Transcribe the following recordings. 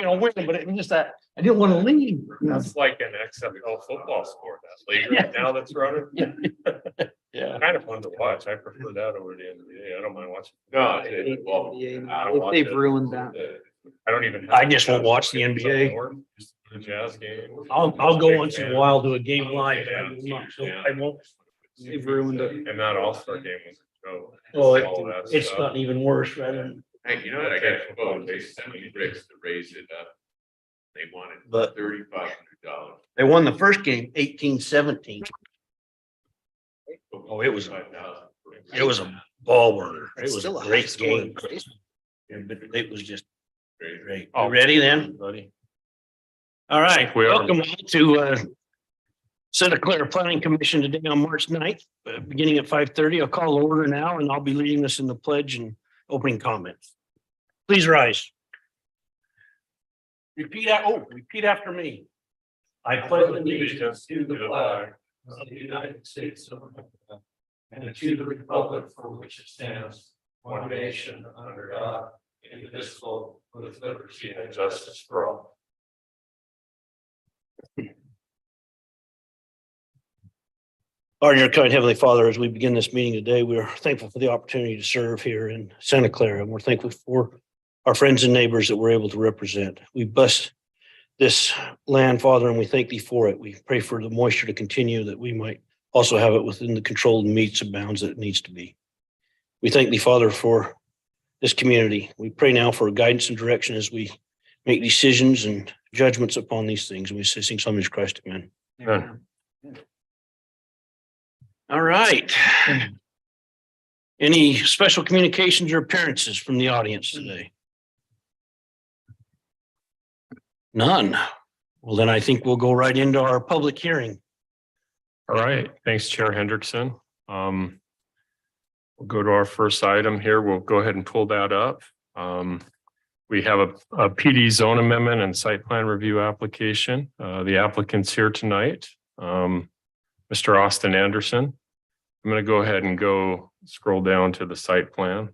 gonna win, but it was just that I didn't want to leave. It's like an XFL football sport, that league right now that's running. Yeah. Kind of fun to watch. I prefer that over the NBA. I don't mind watching. No, They've ruined that. I don't even. I just won't watch the NBA. Just the Jazz game. I'll go once in a while to a game live. But I will not, so I won't. They've ruined it. And that All-Star game was a joke. Well, All that it's stuff. gotten even worse, rather. Hey, you know what? I got a quote. They sent me bricks to raise it up. They wanted But- $3,500. They won the first game 18-17. Oh, it was a $5,000. ball burner. It It's was a still a high great scoring game. Yeah, but it was just Great. great. Oh. You ready then? Buddy. All right, We are. welcome to Santa Clara Planning Commission today on March 9th, beginning at 5:30. I'll call to order now and I'll be leading us in the pledge and opening comments. Please rise. Repeat after me. I pledge allegiance to the flag of the United States of America and to the republic for which it stands, one nation under God, indivisible, with liberty and justice for all. Our dear kind Heavenly Father, as we begin this meeting today, we are thankful for the opportunity to serve here in Santa Clara, and we're thankful for our friends and neighbors that we're able to represent. We bless this land, Father, and we thank Thee for it. We pray for the moisture to continue, that we might also have it within the controlled metes and bounds that it needs to be. We thank Thee, Father, for this community. We pray now for guidance and direction as we make decisions and judgments upon these things. And we say things in Christ, amen. Amen. All right. Any special communications or appearances from the audience today? None. Well, then I think we'll go right into our public hearing. All right, thanks, Chair Hendrickson. We'll go to our first item here. We'll go ahead and pull that up. We have a PD zone amendment and site plan review application. The applicant's here tonight, Mr. Austin Anderson. I'm going to go ahead and scroll down to the site plan.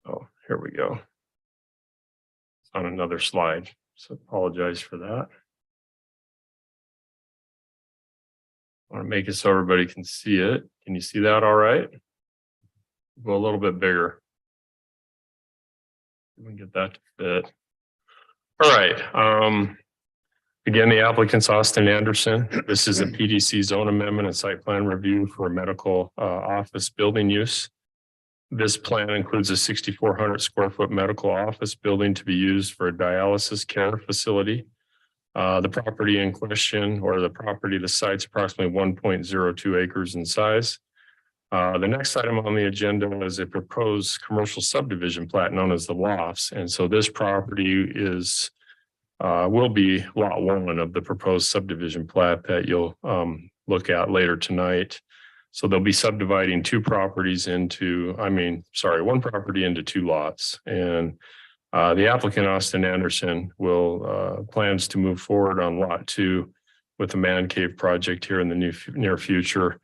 Oh, here we go. It's on another slide, so apologize for that. I want to make it so everybody can see it. Can you see that all right? Go a little bit bigger. We can get that to fit. All right. Again, the applicant's Austin Anderson. This is a PDC zone amendment and site plan review for medical office building use. This plan includes a 6,400 square foot medical office building to be used for a dialysis care facility. The property in question, or the site's approximately 1.02 acres in size. The next item on the agenda is a proposed commercial subdivision plat known as the Lofts. And so this property will be lot 1 of the proposed subdivision plat that you'll look at later tonight. So they'll be subdividing one property into 2 lots. And the applicant, Austin Anderson, plans to move forward on lot 2 with the man cave project here in the near future.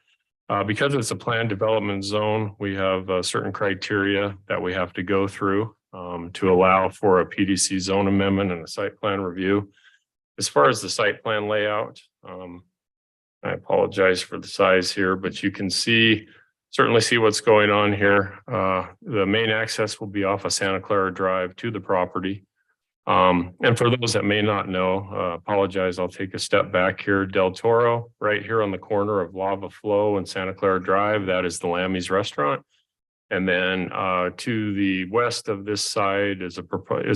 Because it's a planned development zone, we have certain criteria that we have to go through to allow for a PDC zone amendment and a site plan review. As far as the site plan layout, I apologize for the size here, but you can certainly see what's going on here. The main access will be off of Santa Clara Drive to the property. And for those that may not know, apologize, I'll take a step back here. Del Toro, right here on the corner of Lava Flow and Santa Clara Drive, that is the Lammy's Restaurant. And then to the west of this side is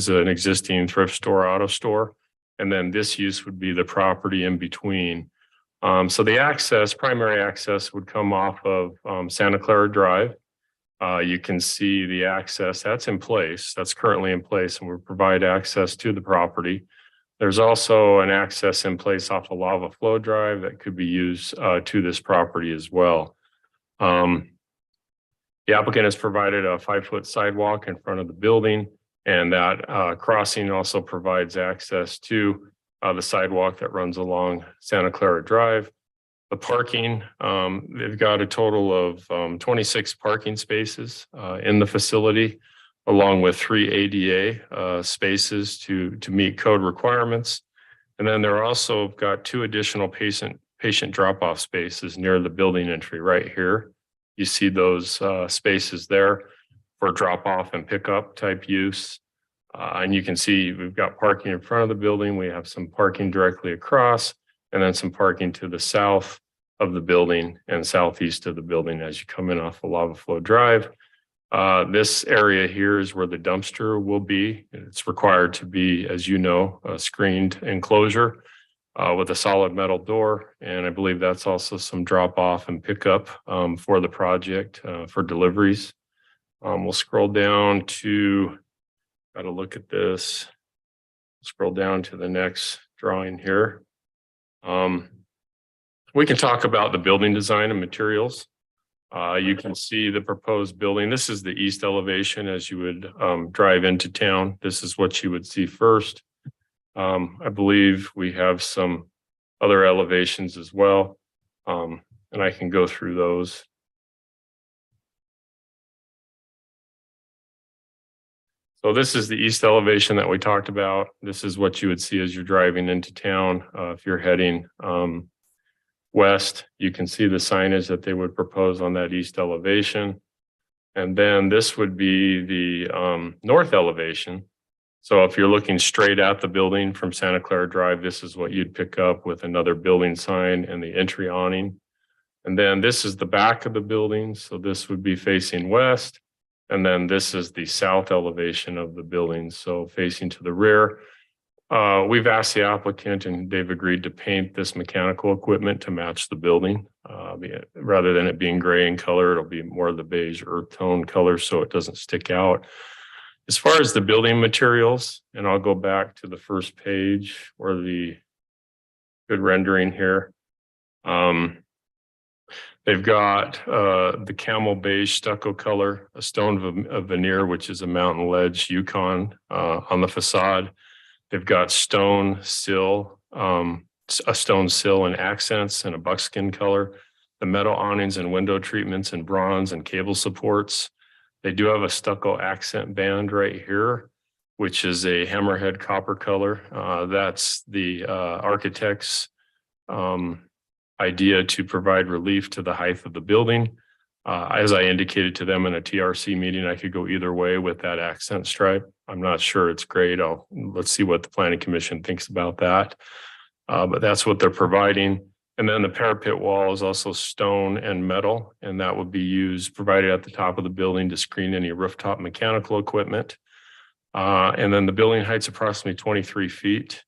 an existing thrift store, auto store. And then this use would be the property in between. So the primary access would come off of Santa Clara Drive. You can see the access that's in place, that's currently in place, and we provide access to the property. There's also an access in place off of Lava Flow Drive that could be used to this property as well. The applicant has provided a 5-foot sidewalk in front of the building. And that crossing also provides access to the sidewalk that runs along Santa Clara Drive. The parking, they've got a total of 26 parking spaces in the facility, along with 3 ADA spaces to meet code requirements. And then they're also got 2 additional patient drop-off spaces near the building entry right here. You see those spaces there for drop-off and pickup type use. And you can see we've got parking in front of the building. We have some parking directly across, and then some parking to the south of the building and southeast of the building as you come in off of Lava Flow Drive. This area here is where the dumpster will be. It's required to be, as you know, a screened enclosure with a solid metal door. And I believe that's also some drop off and pickup for the project for deliveries. We'll scroll down to, got to look at this. Scroll down to the next drawing here. We can talk about the building design and materials. You can see the proposed building. This is the east elevation as you would drive into town. This is what you would see first. I believe we have some other elevations as well, and I can go through those. So this is the east elevation that we talked about. This is what you would see as you're driving into town. If you're heading west, you can see the signage that they would propose on that east elevation. And then this would be the north elevation. So if you're looking straight at the building from Santa Clara Drive, this is what you'd pick up with another building sign and the entry awning. And then this is the back of the building. So this would be facing west. And then this is the south elevation of the building. So facing to the rear. We've asked the applicant and they've agreed to paint this mechanical equipment to match the building. Rather than it being gray in color, it'll be more of the beige earth tone color so it doesn't stick out. As far as the building materials, and I'll go back to the first page or the good rendering here. They've got the camel beige stucco color, a stone veneer, which is a mountain ledge Yukon on the facade. They've got stone sill, a stone sill and accents and a buckskin color. The metal awnings and window treatments in bronze and cable supports. They do have a stucco accent band right here, which is a hammerhead copper color. That's the architect's idea to provide relief to the height of the building. As I indicated to them in a TRC meeting, I could go either way with that accent stripe. I'm not sure it's great. Let's see what the planning commission thinks about that. But that's what they're providing. And then the parapet wall is also stone and metal, and that would be provided at the top of the building to screen any rooftop mechanical equipment. And then the building height's approximately 23 feet.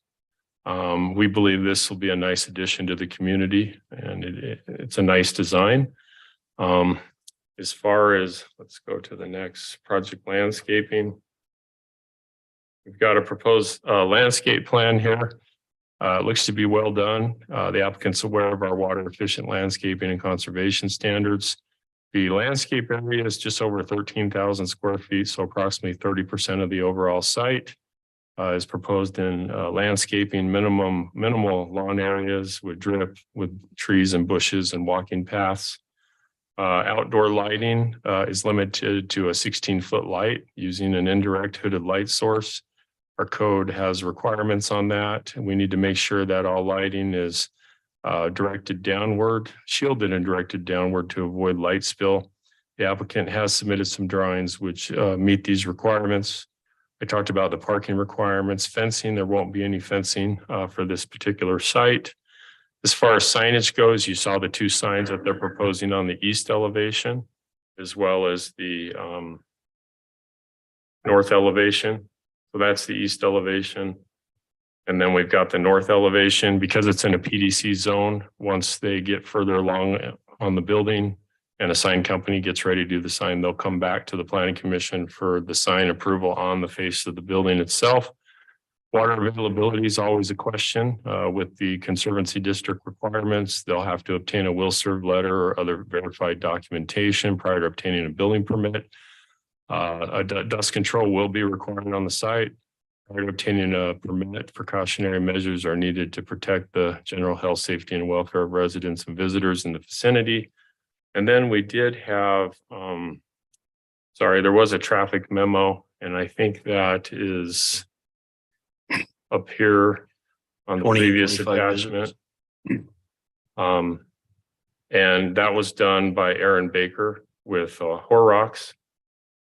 We believe this will be a nice addition to the community, and it's a nice design. As far as, let's go to the next project landscaping. We've got a proposed landscape plan here. It looks to be well done. The applicant's aware of our water efficient landscaping and conservation standards. The landscape area is just over 13,000 square feet, so approximately 30% of the overall site is proposed in landscaping, minimal lawn areas with drip, with trees and bushes and walking paths. Outdoor lighting is limited to a 16-foot light using an indirect hooded light source. Our code has requirements on that, and we need to make sure that all lighting is directed downward, shielded and directed downward to avoid light spill. The applicant has submitted some drawings which meet these requirements. I talked about the parking requirements, fencing. There won't be any fencing for this particular site. As far as signage goes, you saw the 2 signs that they're proposing on the east elevation, as well as the north elevation. So that's the east elevation. And then we've got the north elevation because it's in a PDC zone. Once they get further along on the building and a sign company gets ready to do the sign, they'll come back to the planning commission for the sign approval on the face of the building itself. Water availability is always a question with the Conservancy District requirements. They'll have to obtain a will serve letter or other verified documentation prior to obtaining a building permit. Dust control will be required on the site. Prior to obtaining a permit, precautionary measures are needed to protect the general health, safety, and welfare of residents and visitors in the vicinity. And then we did have, there was a traffic memo, and I think that is up here on the 20, previous 25 attachment. And that was done by Aaron Baker with Horrocks.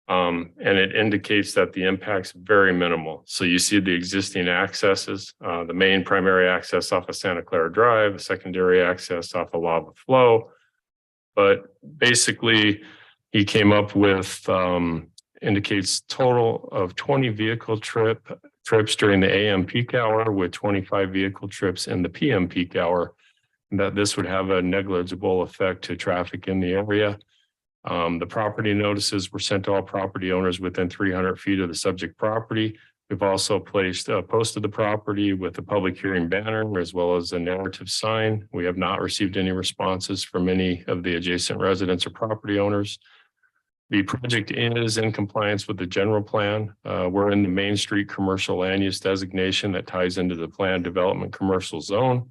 And it indicates that the impact's very minimal. So you see the existing accesses, the main primary access off of Santa Clara Drive, a secondary access off of Lava Flow. But basically, he came up with indicates total of 20 vehicle trips during the AM peak hour with 25 vehicle trips in the PM peak hour. That this would have a negligible effect to traffic in the area. The property notices were sent to all property owners within 300 feet of the subject property. We've also posted the property with a public hearing banner as well as a narrative sign. We have not received any responses from any of the adjacent residents or property owners. The project is in compliance with the general plan. We're in the Main Street commercial land use designation that ties into the planned development commercial zone.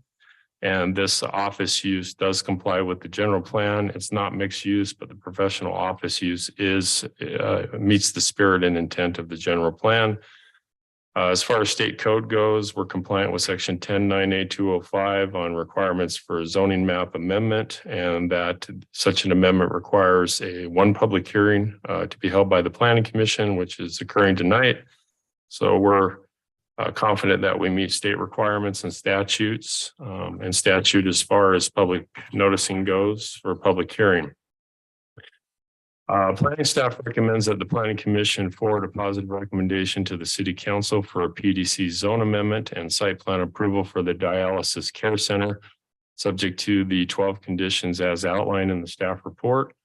And this office use does comply with the general plan. It's not mixed use, but the professional office use meets the spirit and intent of the general plan. As far as state code goes, we're compliant with section 10-9A-205 on requirements for zoning map amendment, and that such an amendment requires one public hearing to be held by the planning commission, which is occurring tonight. So we're confident that we meet state requirements and statutes, and statute as far as public noticing goes for public hearing. Planning staff recommends that the planning commission forward a positive recommendation to the city council for a PDC zone amendment and site plan approval for the dialysis care center, subject to the 12 conditions as outlined in the staff report.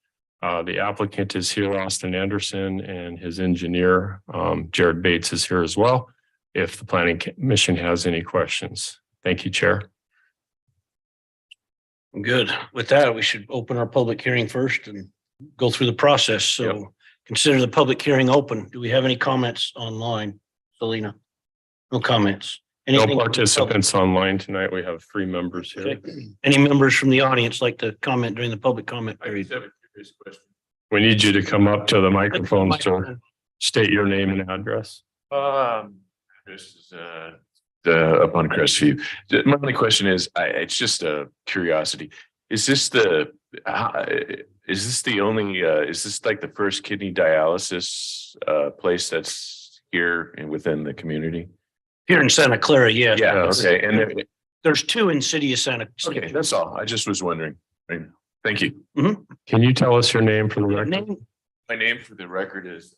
The applicant is here, Austin Anderson, and his engineer, Jared Bates, is here as well, if the planning commission has any questions. Thank you, Chair. Good. With that, we should open our public hearing first and go through the process. So Yep. Consider the public hearing open. Do we have any comments online, Selena? No comments. No Anything? participants online tonight. We have 3 members here. Okay. Any members from the audience like to comment during the public comment I just period? have a curious question. We need you to come up to the microphone, sir. State your name and address. This is up on Crestview. My only question is, it's just a curiosity. Is this the only is this like the first kidney dialysis place that's here and within the community? Here in Santa Clara, yes. Yeah, okay. And There's 2 in city of Santa. okay, that's all. I just was wondering. Thank you. Can you tell us your name for the record? Name? My name for the record is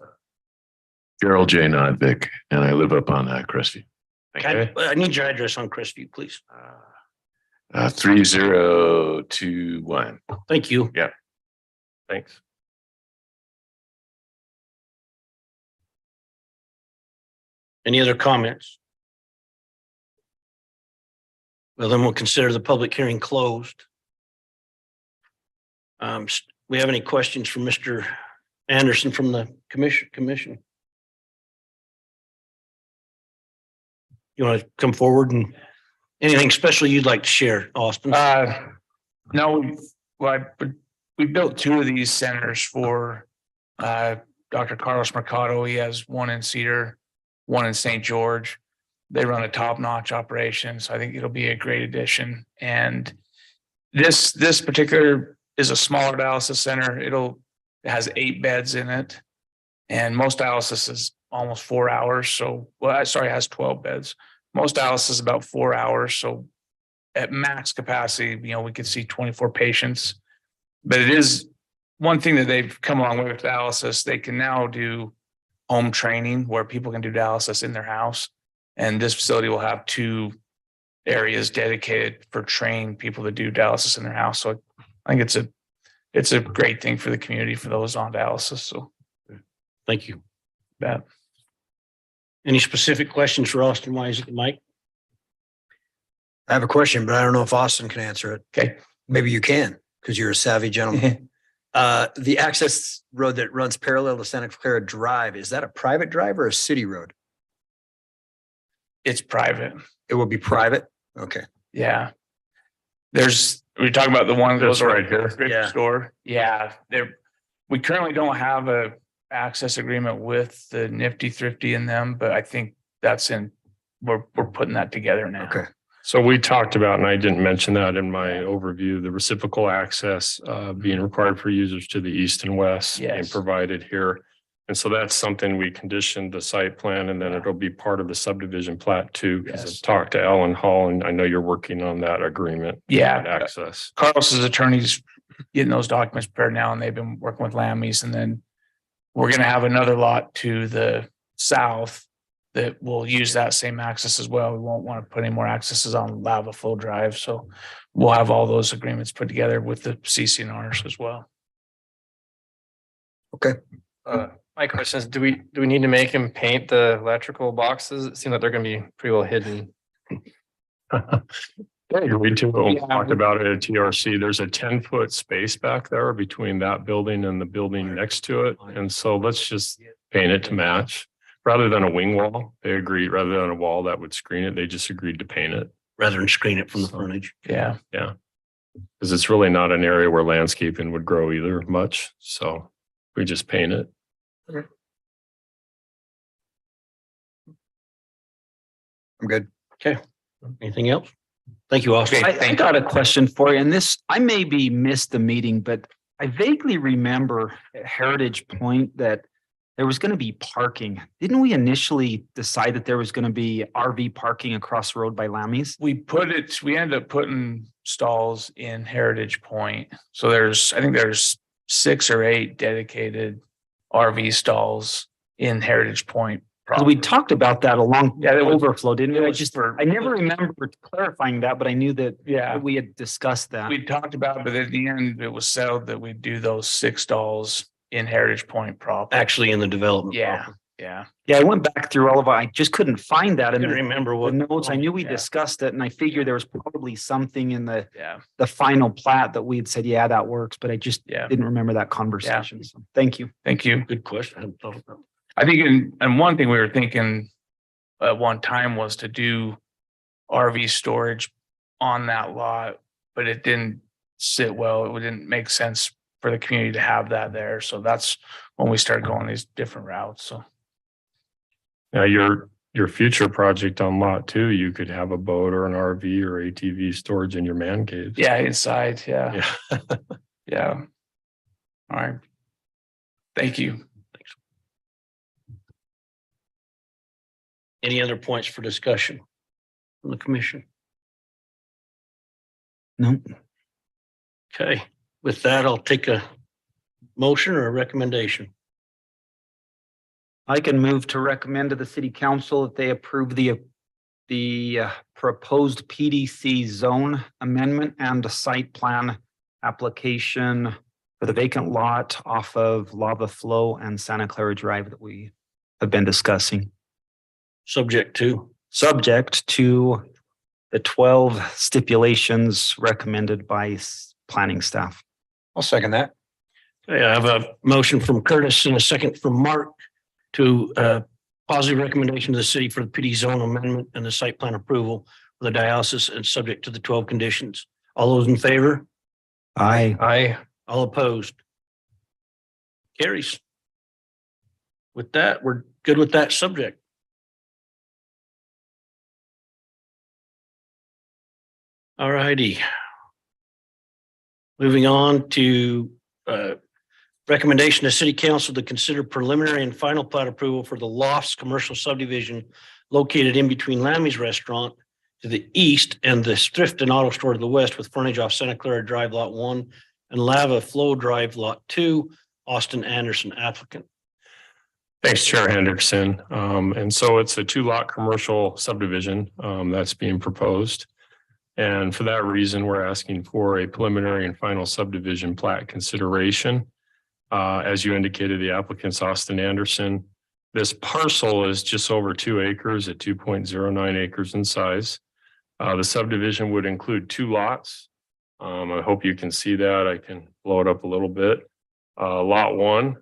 Gerald J. Nodvik, and I live up on Crestview. I need your address on Crestview, please. 3021. Thank you. Thanks. Any other comments? Well, then we'll consider the public hearing closed. We have any questions from Mr. Anderson from the commission? You want to come forward and anything special you'd like to share, Austin? No, we built 2 of these centers for Dr. Carlos Mercado. He has one in Cedar, one in St. George. They run a top-notch operation, so I think it'll be a great addition. And this particular is a smaller dialysis center. It has 8 beds in it, and most dialysis is almost 4 hours. So, it has 12 beds. Most dialysis is about 4 hours. So at max capacity, we could see 24 patients. But it is one thing that they've come along with dialysis. They can now do home training where people can do dialysis in their house. And this facility will have 2 areas dedicated for trained people to do dialysis in their house. So I think it's a great thing for the community, for those on dialysis. So Thank you. that. Any specific questions for Austin while he's at the mic? I have a question, but I don't know if Austin can answer it. Okay. Maybe you can, because you're a savvy gentleman. The access road that runs parallel to Santa Clara Drive, is that a private drive or a city road? It's private. It will be private? Okay. Yeah. We're talking about the one that That's goes over right here. to the Yeah. store. Yeah, we currently don't have a access agreement with the Nifty Thrifty in them, but I think we're putting that together now. Okay. So we talked about, and I didn't mention that in my overview, the reciprocal access being required for users to the east and west being Yes. provided here. And so that's something we conditioned the site plan, and then it'll be part of the subdivision plat too. Because Yes. I've talked to Ellen Hall, and I know you're working on that agreement. Yeah. that Access. Carlos's attorneys getting those documents prepared now, and they've been working with Lammy's, and then we're gonna have another lot to the south that will use that same access as well. We won't want to put any more accesses on Lava Flow Drive, so we'll have all those agreements put together with the CCNRs as well. My question is, do we need to make him paint the electrical boxes? It seems like they're gonna be pretty well hidden. We too Yeah. talked about it at TRC. There's a 10-foot space back there between that building and the building next to it. And so let's just paint it to match. Rather than a wing wall, they agreed, rather than a wall that would screen it, they just agreed to paint it. Rather than screen it from the frontage. Yeah. Because it's really not an area where landscaping would grow either much. So we just paint it. I'm good. Anything else? Thank you, Austin. Okay. I got a question for you, and this, I maybe missed the meeting, but I vaguely remember at Heritage Point that there was gonna be parking. Didn't we initially decide that there was gonna be RV parking across the road by Lammy's? We ended up putting stalls in Heritage Point. So I think there's 6 or 8 dedicated RV stalls in Heritage Point. 'Cause we talked about that along Yeah, that was- overflow, didn't it we? was for- I never remember clarifying that, but I knew that Yeah, we had discussed that. we talked about it, but at the end, it was settled that we'd do those 6 stalls in Heritage Point proper. Actually in the development. Yeah, proper. yeah. Yeah, I went back through all of it. I just couldn't find that I in didn't the remember what. notes. I knew we Yeah. discussed it, and I figured there was probably something in the Yeah, final plat that we had said, yeah, that works, but I just yeah. didn't remember that conversation. So thank you. Thank you. Good question. I hadn't thought about. I think, and one thing we were thinking at one time was to do RV storage on that lot, but it didn't sit well. It didn't make sense for the community to have that there. So that's when we started going these different routes. So Now, your future project on lot 2, you could have a boat or an RV or ATV storage in your man cave. yeah, inside. Yeah. Yeah. Yeah. All right. Thank you. Any other points for discussion from the commission? No, Okay, with that, I'll take a motion or a recommendation. I can move to recommend to the city council that they approve the proposed PDC zone amendment and the site plan application for the vacant lot off of Lava Flow and Santa Clara Drive that we have been discussing, Subject to. subject to the 12 stipulations recommended by planning staff. I'll second that. Okay, I have a motion from Curtis and a second from Mark to positive recommendation to the city for the PD zone amendment and the site plan approval for the dialysis and subject to the 12 conditions. All those in favor? Aye. All opposed? Carries. With that, we're good with that subject. All righty. Moving on to recommendation to city council to consider preliminary and final plat approval for the Lofts Commercial Subdivision located in between Lammy's Restaurant to the east and the Thrift and Auto Store to the west with frontage off Santa Clara Drive Lot 1 and Lava Flow Drive Lot 2, Austin Anderson applicant. Thanks, Chair Henderson. And so it's a 2-lot commercial subdivision that's being proposed. And for that reason, we're asking for a preliminary and final subdivision plat consideration. As you indicated, the applicant's Austin Anderson. This parcel is just over 2 acres at 2.09 acres in size. The subdivision would include 2 lots. I hope you can see that. I can blow it up a little bit. Lot one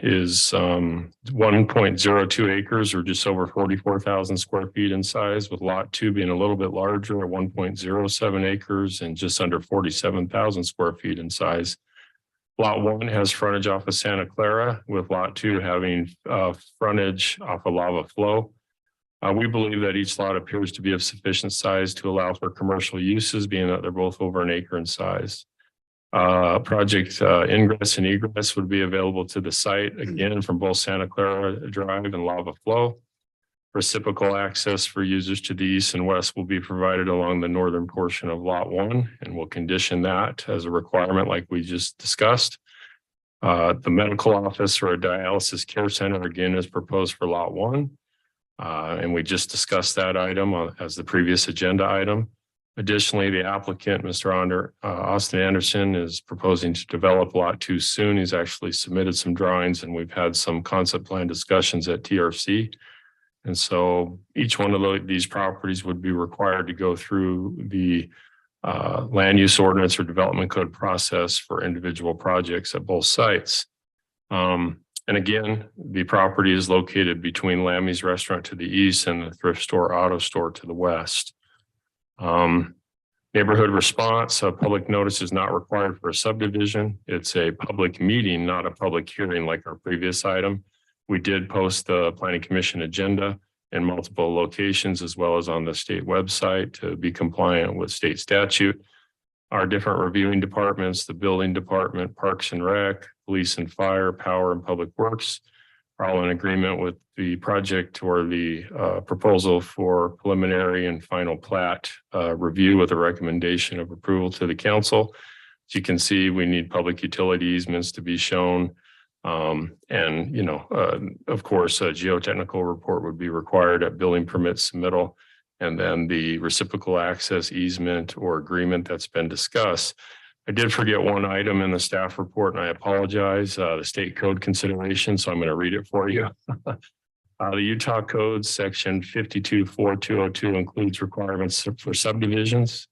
is 1.02 acres or just over 44,000 square feet in size, with lot two being a little bit larger at 1.07 acres and just under 47,000 square feet in size. Lot one has frontage off of Santa Clara, with lot two having frontage off of Lava Flow. We believe that each lot appears to be of sufficient size to allow for commercial uses, being that they're both over an acre in size. Project ingress and egress would be available to the site, again, from both Santa Clara Drive and Lava Flow. Reciprocal access for users to the east and west will be provided along the northern portion of lot one, and we'll condition that as a requirement like we just discussed. The medical office or a dialysis care center, again, is proposed for lot one. And we just discussed that item as the previous agenda item. Additionally, the applicant, Mr. Austin Anderson, is proposing to develop lot two soon. He's actually submitted some drawings, and we've had some concept plan discussions at TRC. And so each one of these properties would be required to go through the land use ordinance or development code process for individual projects at both sites. And again, the property is located between Lammy's Restaurant to the east and the Thrift Store Auto Store to the west. Neighborhood response, a public notice is not required for a subdivision. It's a public meeting, not a public hearing like our previous item. We did post the Planning Commission agenda in multiple locations as well as on the state website to be compliant with state statute. Our different reviewing departments, the building department, Parks and Rec, Police and Fire, Power and Public Works, are all in agreement with the project or the proposal for preliminary and final plat review with a recommendation of approval to the council. As you can see, we need public utility easements to be shown. And, of course, a geotechnical report would be required at building permit submittal. And then the reciprocal access easement or agreement that's been discussed. I did forget one item in the staff report, and I apologize, the state code consideration. So I'm going to read it for you. The Utah Code section 524202 includes requirements for subdivisions.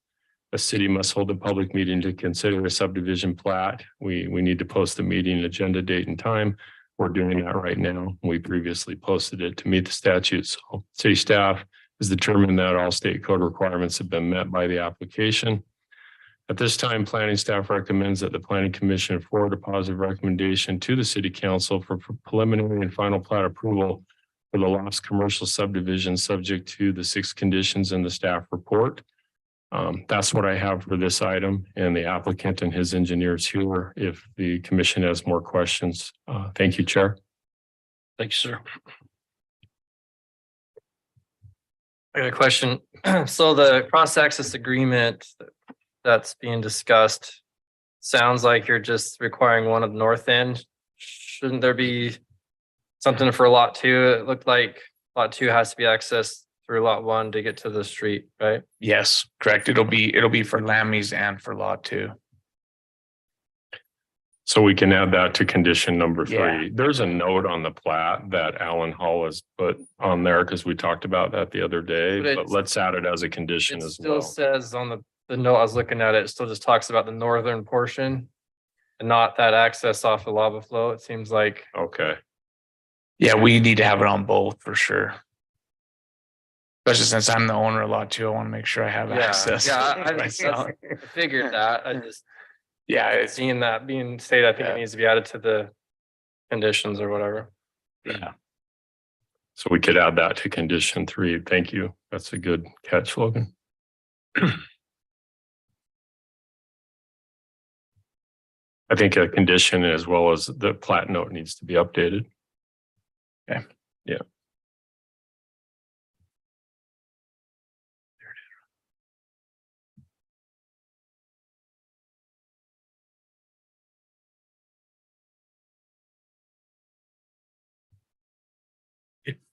A city must hold a public meeting to consider a subdivision plat. We need to post the meeting agenda date and time. We're doing that right now. We previously posted it to meet the statute. So city staff has determined that all state code requirements have been met by the application. At this time, planning staff recommends that the Planning Commission forward a positive recommendation to the City Council for preliminary and final plat approval for the Lost Commercial Subdivision, subject to the 6 conditions in the staff report. That's what I have for this item, and the applicant and his engineers here if the commission has more questions. Thank you, Chair. Thank you, sir. I got a question. So the cross-access agreement that's being discussed sounds like you're just requiring one at the north end. Shouldn't there be something for lot two? It looked like lot two has to be accessed through lot one to get to the street, right? Yes, correct. It'll be for Lammy's and for lot two. So we can add that to condition number 3. Yeah. There's a note on the plat that Alan Hall has put on there because we talked about that the other day, But but let's add it as a condition It as still well. says on the note I was looking at, it still just talks about the northern portion and not that access off the lava flow. It seems like, Okay, Yeah, we need to have it on both for sure. Especially since I'm the owner of lot two, I want to make sure I have yeah, access. I myself. figured that. I just Yeah, it's, seeing that being stated, I think Yeah. it needs to be added to the conditions or whatever. yeah. so we could add that to condition 3. Thank you. That's a good catch, Logan. I think a condition as well as the plat note needs to be updated. Okay. Yeah.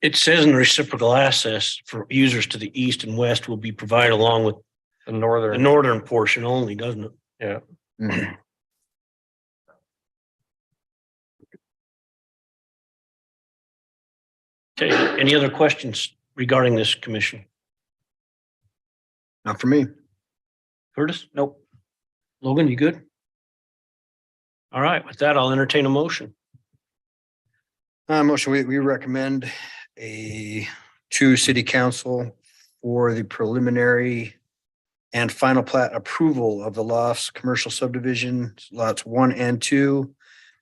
It says in the reciprocal access for users to the east and west will be provided along with The the northern, northern portion only, doesn't it? yeah. Okay, any other questions regarding this commission? Not for me. Curtis? Nope. Logan, you good? All right, with that, I'll entertain a motion. Motion, we recommend to city council for the preliminary and final plat approval of the Lofts Commercial Subdivision, lots 1 and 2,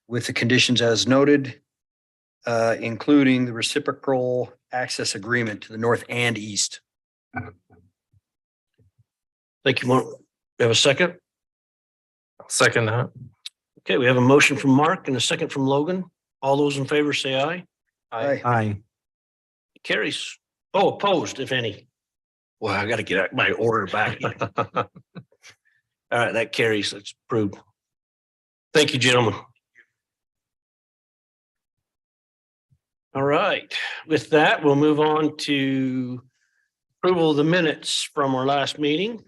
with the conditions as noted, including the reciprocal access agreement to the north and east. Thank you, Mark. We have a second? Second that. Okay, we have a motion from Mark and a second from Logan. All those in favor say aye. Aye. Aye. Carries. Oh, opposed, if any. Well, I gotta get my order back. All right, that carries. That's approved. Thank you, gentlemen. All right, with that, we'll move on to approval of the minutes from our last meeting.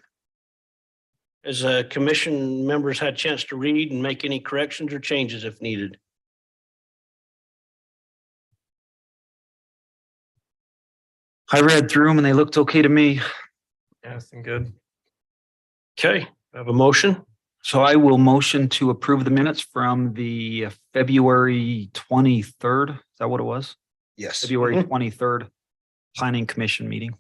As a commission members had a chance to read and make any corrections or changes if needed. I read through them and they looked okay to me. Yeah, I think good. Okay, I have a motion. So I will motion to approve the minutes from the February 23rd. Is that what it was? Yes, February Mhm. 23rd Planning Commission meeting.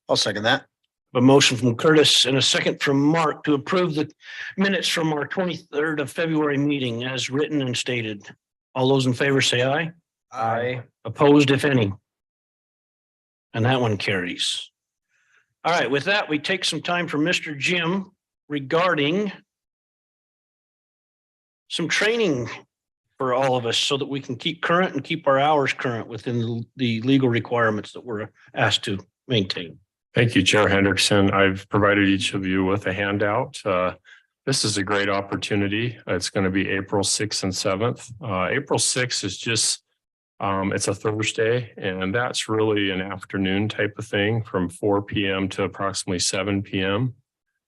I'll second that. A motion from Curtis and a second from Mark to approve the minutes from our 23rd of February meeting as written and stated. All those in favor say aye. Aye. Opposed, if any. And that one carries. All right, with that, we take some time from Mr. Jim regarding some training for all of us so that we can keep current and keep our hours current within the legal requirements that we're asked to maintain. Thank you, Chair Hendrickson. I've provided each of you with a handout. This is a great opportunity. It's going to be April 6th and 7th. April 6th is just, it's a Thursday, and that's really an afternoon type of thing from 4 p.m. to approximately 7 p.m.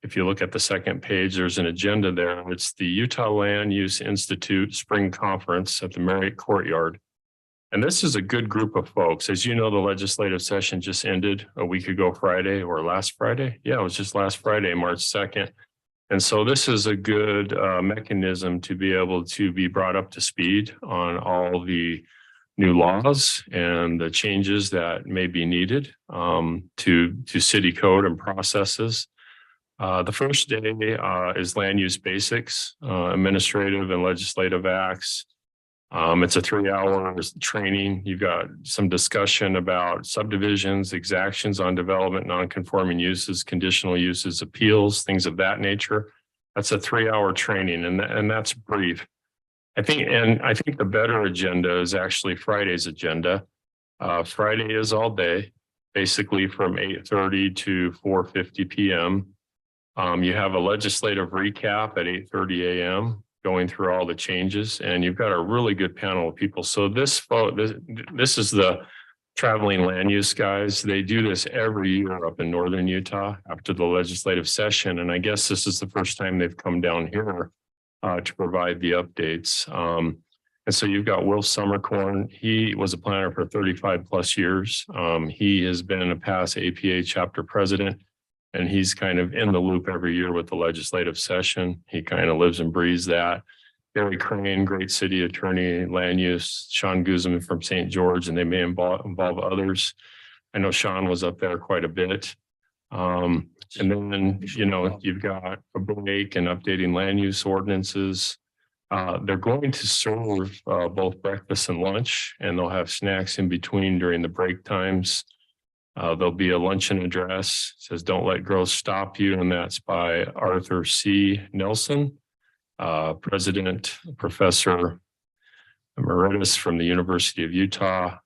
If you look at the second page, there's an agenda there. It's the Utah Land Use Institute Spring Conference at the Marriott Courtyard. And this is a good group of folks. As you know, the legislative session just ended a week ago Friday or last Friday. Yeah, it was just last Friday, March 2nd. And so this is a good mechanism to be able to be brought up to speed on all the new laws and the changes that may be needed to city code and processes. The first day is land use basics, administrative and legislative acts. It's a 3-hour training. You've got some discussion about subdivisions, exactions on development, non-conforming uses, conditional uses, appeals, things of that nature. That's a 3-hour training, and that's brief. I think the better agenda is actually Friday's agenda. Friday is all day, basically from 8:30 to 4:50 p.m. You have a legislative recap at 8:30 a.m. going through all the changes, and you've got a really good panel of people. So this is the traveling land use guys. They do this every year up in northern Utah after the legislative session, and I guess this is the first time they've come down here to provide the updates. And so you've got Will Summercorn. He was a planner for 35 plus years. He has been a past APA chapter president, and he's kind of in the loop every year with the legislative session. He kind of lives and breathes that. Barry Crane, great city attorney, land use. Sean Guzman from St. George, and they may involve others. I know Sean was up there quite a bit. And then, you've got a break and updating land use ordinances. They're going to serve both breakfast and lunch, and they'll have snacks in between during the break times. There'll be a luncheon address. It says, "Don't let growth stop you." And that's by Arthur C. Nelson, President, Professor Emeritus from the University of Utah.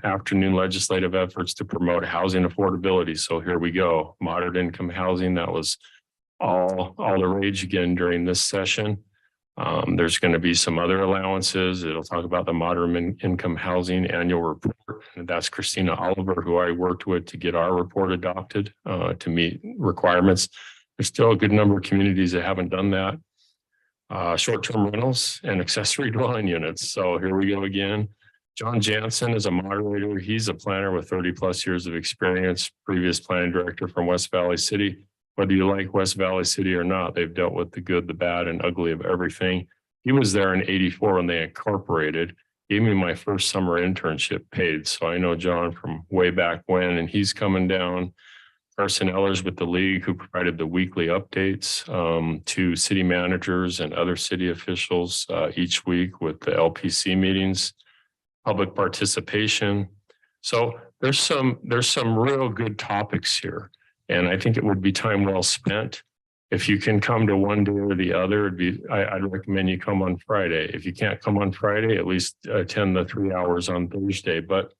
Afternoon legislative efforts to promote housing affordability. So here we go. Moderate income housing. That was all the rage again during this session. There's going to be some other allowances. It'll talk about the moderate income housing annual report. And that's Christina Oliver, who I worked with to get our report adopted to meet requirements. There's still a good number of communities that haven't done that. Short-term rentals and accessory dwelling units. So here we go again. John Jansen is a moderator. He's a planner with 30 plus years of experience, previous planning director from West Valley City. Whether you like West Valley City or not, they've dealt with the good, the bad, and ugly of everything. He was there in 84 when they incorporated, gave me my first summer internship paid. So I know John from way back when, and he's coming down. Carson Ellers with the league, who provided the weekly updates to city managers and other city officials each week with the LPC meetings, public participation. So there's some real good topics here. And I think it would be time well spent. If you can come to one day or the other, I'd recommend you come on Friday. If you can't come on Friday, at least attend the 3 hours on Thursday. But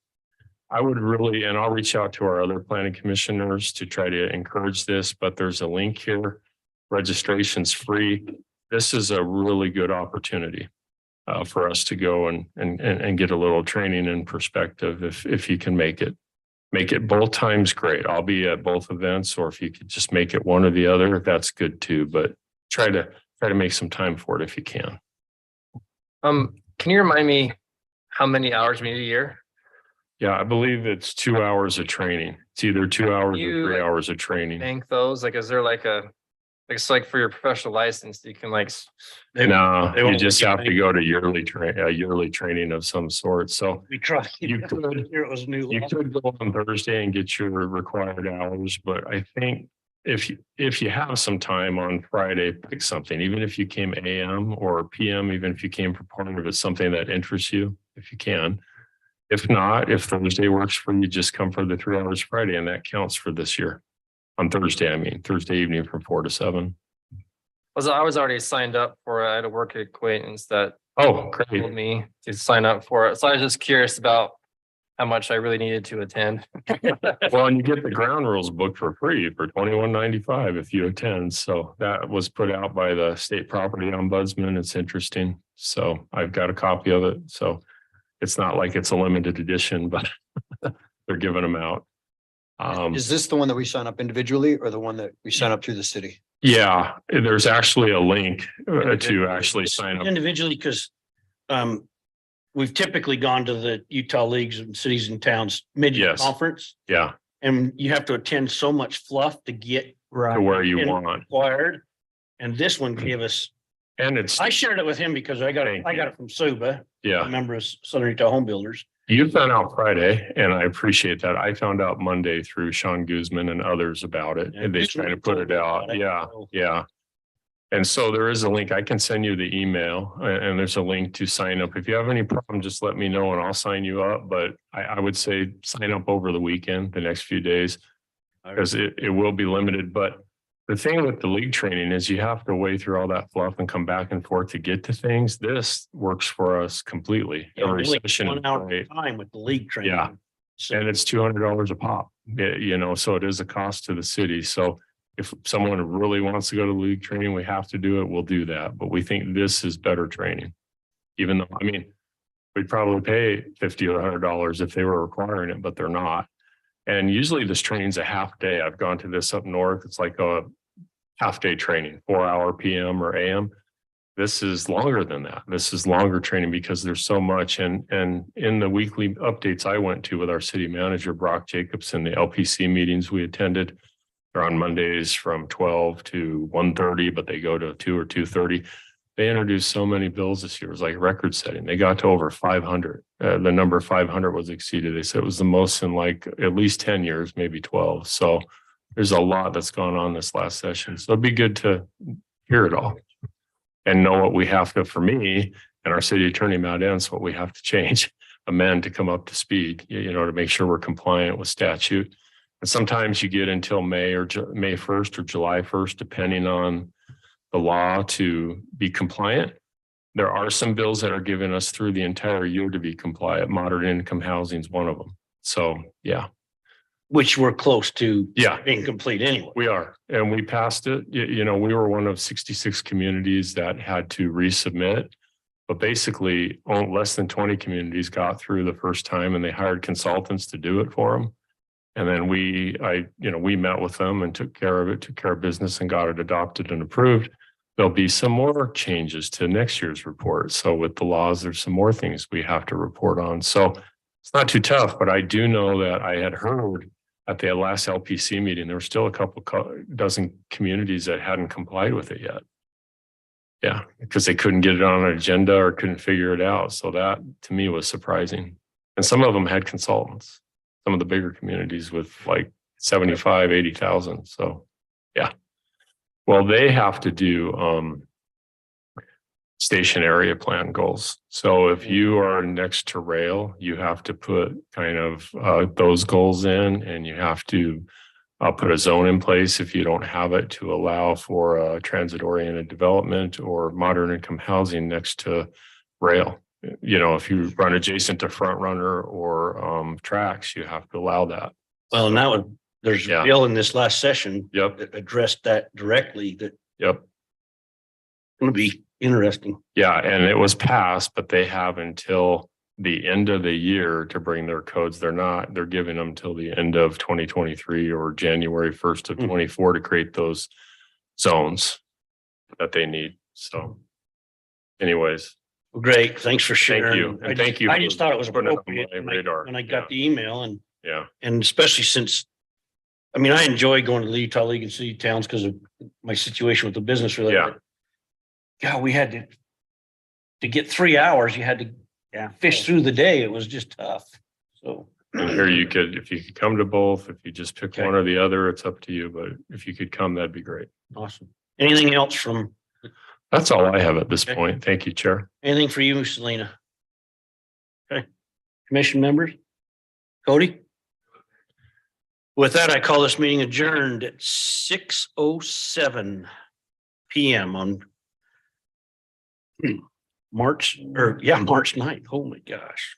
I would really, and I'll reach out to our other planning commissioners to try to encourage this, but there's a link here. Registration's free. This is a really good opportunity for us to go and get a little training and perspective if you can make it. Make it both times, great. I'll be at both events, or if you could just make it one or the other, that's good too. But try to make some time for it if you can. Can you remind me how many hours we need a year? Yeah, I believe it's 2 hours of training. It's either 2 hours You, or 3 like, hours of training. Bank those? Like, is there like it's like for your professional license, you can like. No, they you won't just let you have to make- go to yearly training of some sort. So We tried. You could- Here it was new. you could go on Thursday and get your required hours, but I think if you have some time on Friday, pick something, even if you came AM or PM, even if you came for part of it, something that interests you, if you can. If not, if Thursday works for you, just come for the 3 hours Friday, and that counts for this year. On Thursday, I mean, Thursday evening from 4 to 7. I was already signed up for it. I had a work acquaintance that Oh, told great. me to sign up for it. So I was just curious about how much I really needed to attend. Well, and you get the ground rules book for free for $21.95 if you attend. So that was put out by the state property ombudsman. It's interesting. So I've got a copy of it. So it's not like it's a limited edition, but they're giving them out. Is this the one that we sign up individually or the one that we sign up through the city? Yeah, there's actually a link to actually sign up. Individually, because we've typically gone to the Utah Leagues and Cities and Towns mid-year Yes. conference, Yeah, and you have to attend so much fluff to get to where you And- want. required. And this one gave us, And it's, I shared it with him because I got it from Suba, a yeah, member of Southern Utah Home Builders. you found out Friday and I appreciate that. I found out Monday through Sean Guzman and others about it. And they try to put it out. Yeah, yeah. And so there is a link. I can send you the email and there's a link to sign up. If you have any problem, just let me know and I'll sign you up. But I would say sign up over the weekend, the next few days, because it will be limited. But the thing with the league training is you have to wade through all that fluff and come back and forth to get to things. This works for us completely. Every Only session. 1 hour right? time with the league training. Yeah. So And it's $200 a pop, so it is a cost to the city. So if someone really wants to go to league training, we have to do it, we'll do that. But we think this is better training. Even though, I mean, we'd probably pay $50 or $100 if they were requiring it, but they're not. And usually this training's a half day. I've gone to this up north. It's like a half day training, 4 hour PM or AM. This is longer than that. This is longer training because there's so much. And in the weekly updates I went to with our city manager, Brock Jacobson, the LPC meetings we attended, they're on Mondays from 12 to 1:30, but they go to 2 or 2:30. They introduced so many bills this year. It was like record setting. They got to over 500. The number 500 was exceeded. They said it was the most in like at least 10 years, maybe 12. So there's a lot that's gone on this last session. So it'd be good to hear it all and know what we have to, for me and our city attorney, Matt Entz, what we have to change, amend to come up to speed, to make sure we're compliant with statute. And sometimes you get until May 1st or July 1st, depending on the law to be compliant. There are some bills that are giving us through the entire year to be compliant. Moderate income housing is one of them. So, yeah. which we're close to Yeah. being complete anyway. We are, and we passed it. We were one of 66 communities that had to resubmit. But basically, less than 20 communities got through the first time and they hired consultants to do it for them. And then we met with them and took care of business and got it adopted and approved. There'll be some more changes to next year's report. So with the laws, there's some more things we have to report on. So it's not too tough, but I do know that I had heard at the last LPC meeting, there were still a dozen communities that hadn't complied with it yet. Yeah, because they couldn't get it on an agenda or couldn't figure it out. So that to me was surprising. And some of them had consultants, some of the bigger communities with like 75, 80,000. So yeah. Well, they have to do station area plan goals. So if you are next to rail, you have to put kind of those goals in, and you have to put a zone in place if you don't have it to allow for transit oriented development or modern income housing next to rail. You know, if you run adjacent to Front Runner or tracks, you have to allow that. Well, and that was, there's a Yeah. bill in this last session Yep. that addressed that directly. That's Yep. going to be interesting. Yeah, and it was passed, but they have until the end of the year to bring their codes. They're giving them till the end of 2023 or January 1st of 24 to create those zones that they need. So anyways, Well, great. Thanks for sharing. you. And thank you I just for thought it was putting it on appropriate my when radar. I got the email, yeah, and especially since, I mean, I enjoy going to the Utah League and City Towns because of my situation with the business related. Yeah. God, we had to get 3 hours, you had to fish through the day. It was just tough. So. and here you could, if you could come to both, if you just pick Okay. one or the other, it's up to you. But if you could come, that'd be great. Awesome. Anything else from, That's all I have at this Okay. point. Thank you, Chair. anything for you, Selena? Okay. Commission members? Cody? With that, I call this meeting adjourned at 6:07 PM on March 9th. Oh my gosh.